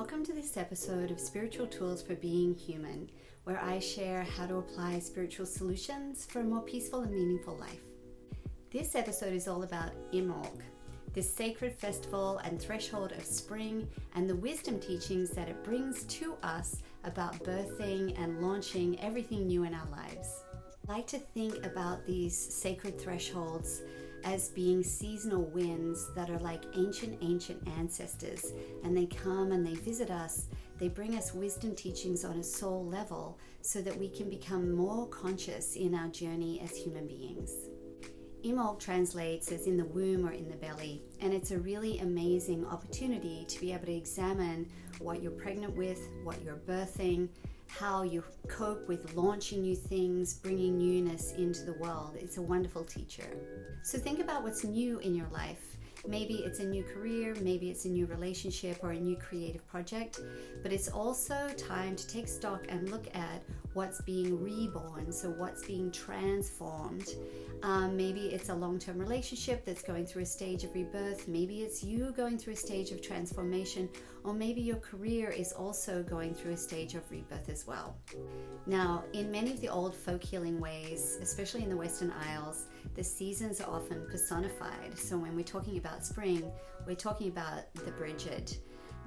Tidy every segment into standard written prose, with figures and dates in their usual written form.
Welcome to this episode of Spiritual Tools for Being Human, where I share how to apply spiritual solutions for a more peaceful and meaningful life. This episode is all about Imbolc, this sacred festival and threshold of spring, and the wisdom teachings that it brings to us about birthing and launching everything new in our lives. I like to think about these sacred thresholds as being seasonal winds that are like ancient ancestors, and they come and they visit us. They bring us wisdom teachings on a soul level so that we can become more conscious in our journey as human beings. Imbolc translates as in the womb or in the belly, and it's a really amazing opportunity to be able to examine what you're pregnant with, what you're birthing, how you cope with launching new things, bringing newness into the world. It's a wonderful teacher. So think about what's new in your life. Maybe it's a new career, maybe it's a new relationship or a new creative project, but it's also time to take stock and look at what's being reborn, so what's being transformed. Maybe it's a long-term relationship that's going through a stage of rebirth, maybe it's you going through a stage of transformation, or maybe your career is also going through a stage of rebirth as well. Now, in many of the old folk healing ways, especially in the Western Isles, the seasons are often personified. So when we're talking about spring, we're talking about the Brigid.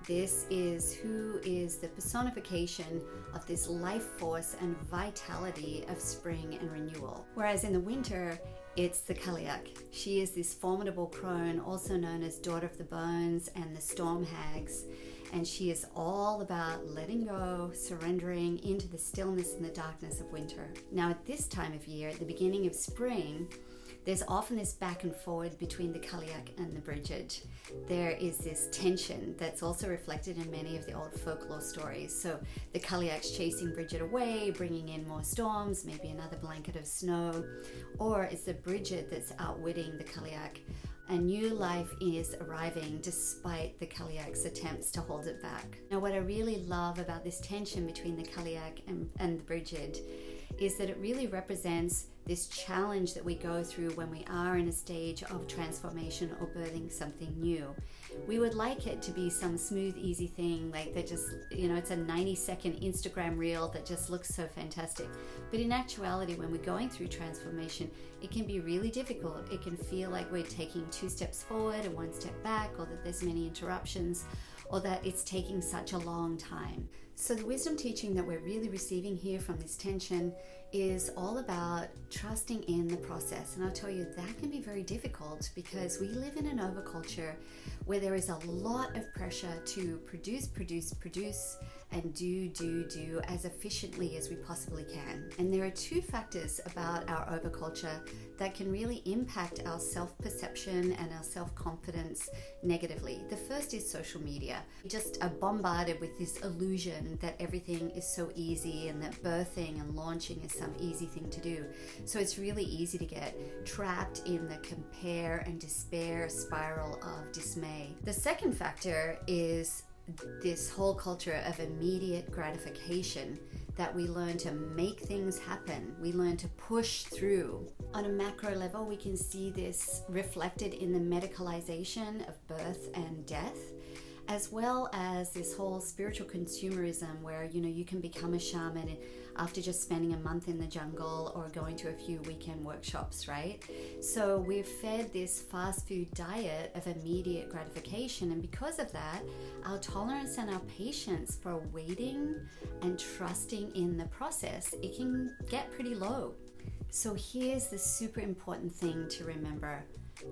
This is who is the personification of this life force and vitality of spring and renewal. Whereas in the winter, it's the Cailleach. She is this formidable crone, also known as Daughter of the Bones and the Storm Hags. And she is all about letting go, surrendering into the stillness and the darkness of winter. Now at this time of year, at the beginning of spring, there's often this back and forward between the Cailleach and the Brigid. There is this tension that's also reflected in many of the old folklore stories. So the Cailleach's chasing Brigid away, bringing in more storms, maybe another blanket of snow, or it's the Brigid that's outwitting the Cailleach. A new life is arriving despite the Cailleach's attempts to hold it back. Now, what I really love about this tension between the Cailleach and the Brigid is that it really represents this challenge that we go through when we are in a stage of transformation or birthing something new. We would like it to be some smooth, easy thing, like that just, it's a 90-second Instagram reel that just looks so fantastic. But in actuality, when we're going through transformation, it can be really difficult. It can feel like we're taking 2 steps forward and 1 step back, or that there's many interruptions, or that it's taking such a long time. So the wisdom teaching that we're really receiving here from this tension is all about trusting in the process. And I'll tell you, that can be very difficult because we live in an overculture where there is a lot of pressure to produce, and do as efficiently as we possibly can. And there are 2 factors about our overculture that can really impact our self-perception and our self-confidence negatively. The first is social media. We just are bombarded with this illusion that everything is so easy and that birthing and launching is some easy thing to do. So it's really easy to get trapped in the compare and despair spiral of dismay. The second factor is this whole culture of immediate gratification, that we learn to make things happen. We learn to push through. On a macro level, we can see this reflected in the medicalization of birth and death, as well as this whole spiritual consumerism where, you can become a shaman after just spending a month in the jungle or going to a few weekend workshops, right? So we're fed this fast food diet of immediate gratification, and because of that, our tolerance and our patience for waiting and trusting in the process, it can get pretty low. So here's the super important thing to remember.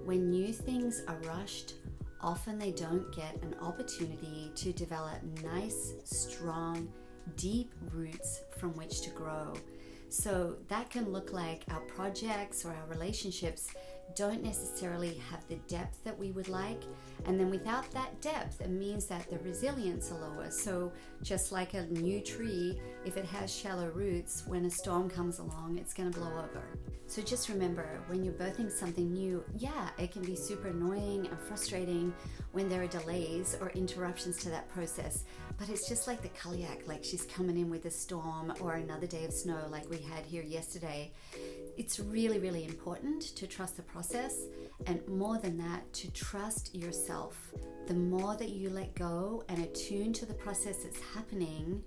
When new things are rushed, often they don't get an opportunity to develop nice, strong, deep roots from which to grow. So that can look like our projects or our relationships don't necessarily have the depth that we would like. And then without that depth, it means that the resilience are lower. So just like a new tree, if it has shallow roots, when a storm comes along, it's going to blow over. So just remember, when you're birthing something new, it can be super annoying and frustrating when there are delays or interruptions to that process. But it's just like the Cailleach, like she's coming in with a storm or another day of snow like we had here yesterday. It's really, really important to trust the process, and more than that, to trust yourself. The more that you let go and attune to the process that's happening,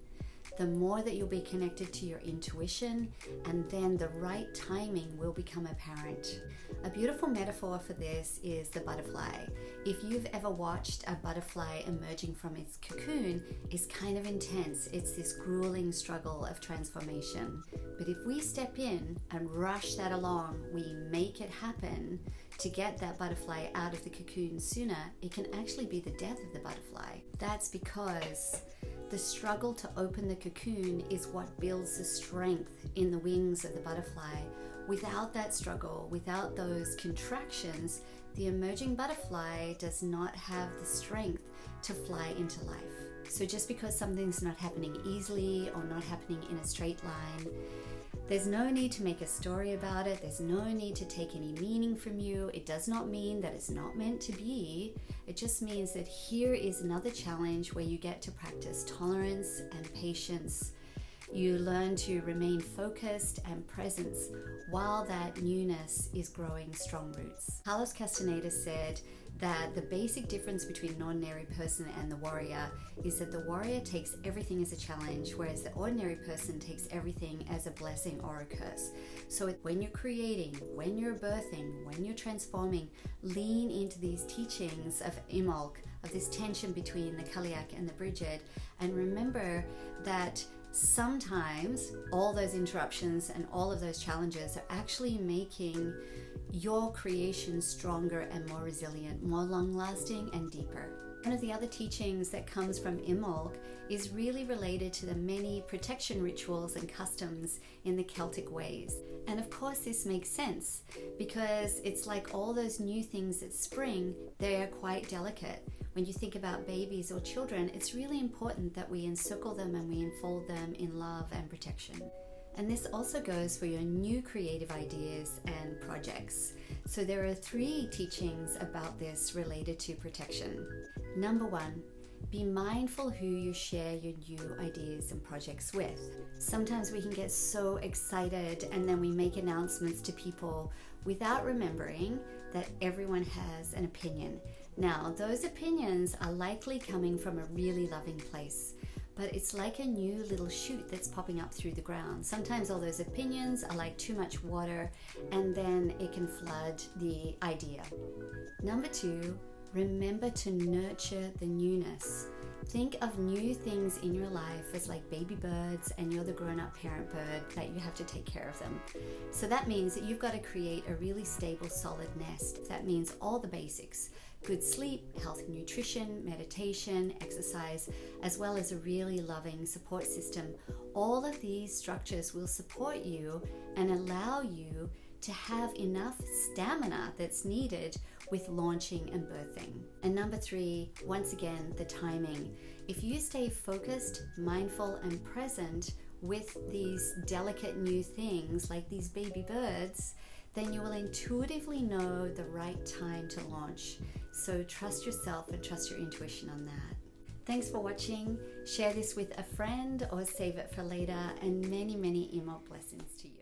the more that you'll be connected to your intuition, and then the right timing will become apparent. A beautiful metaphor for this is the butterfly. If you've ever watched a butterfly emerging from its cocoon, it's kind of intense. It's this grueling struggle of transformation. But if we step in and rush that along, we make it happen to get that butterfly out of the cocoon sooner, it can actually be the death of the butterfly. That's because the struggle to open the cocoon is what builds the strength in the wings of the butterfly. Without that struggle, without those contractions, the emerging butterfly does not have the strength to fly into life. So just because something's not happening easily or not happening in a straight line, there's no need to make a story about it. There's no need to take any meaning from you. It does not mean that it's not meant to be. It just means that here is another challenge where you get to practice tolerance and patience. You learn to remain focused and present while that newness is growing strong roots. Carlos Castaneda said that the basic difference between an ordinary person and the warrior is that the warrior takes everything as a challenge, whereas the ordinary person takes everything as a blessing or a curse. So when you're creating, when you're birthing, when you're transforming, lean into these teachings of Imbolc, of this tension between the Kaliak and the Bridget, and remember that sometimes all those interruptions and all of those challenges are actually making your creation stronger and more resilient, more long-lasting and deeper. One of the other teachings that comes from Imbolc is really related to the many protection rituals and customs in the Celtic ways. And of course this makes sense because it's like all those new things that spring, they are quite delicate. When you think about babies or children, it's really important that we encircle them and we enfold them in love and protection. And this also goes for your new creative ideas and projects. So there are 3 teachings about this related to protection. Number 1, be mindful who you share your new ideas and projects with. Sometimes we can get so excited and then we make announcements to people without remembering that everyone has an opinion. Now, those opinions are likely coming from a really loving place, but it's like a new little shoot that's popping up through the ground. Sometimes all those opinions are like too much water, and then it can flood the idea. Number 2, remember to nurture the newness. Think of new things in your life as like baby birds, and you're the grown-up parent bird that you have to take care of them. So that means that you've got to create a really stable, solid nest. That means all the basics: good sleep, healthy nutrition, meditation, exercise, as well as a really loving support system. All of these structures will support you and allow you to have enough stamina that's needed with launching and birthing. And number 3, once again, the timing. If you stay focused, mindful, and present with these delicate new things like these baby birds, then you will intuitively know the right time to launch. So trust yourself and trust your intuition on that. Thanks for watching. Share this with a friend or save it for later, and many, many Imbolc blessings to you.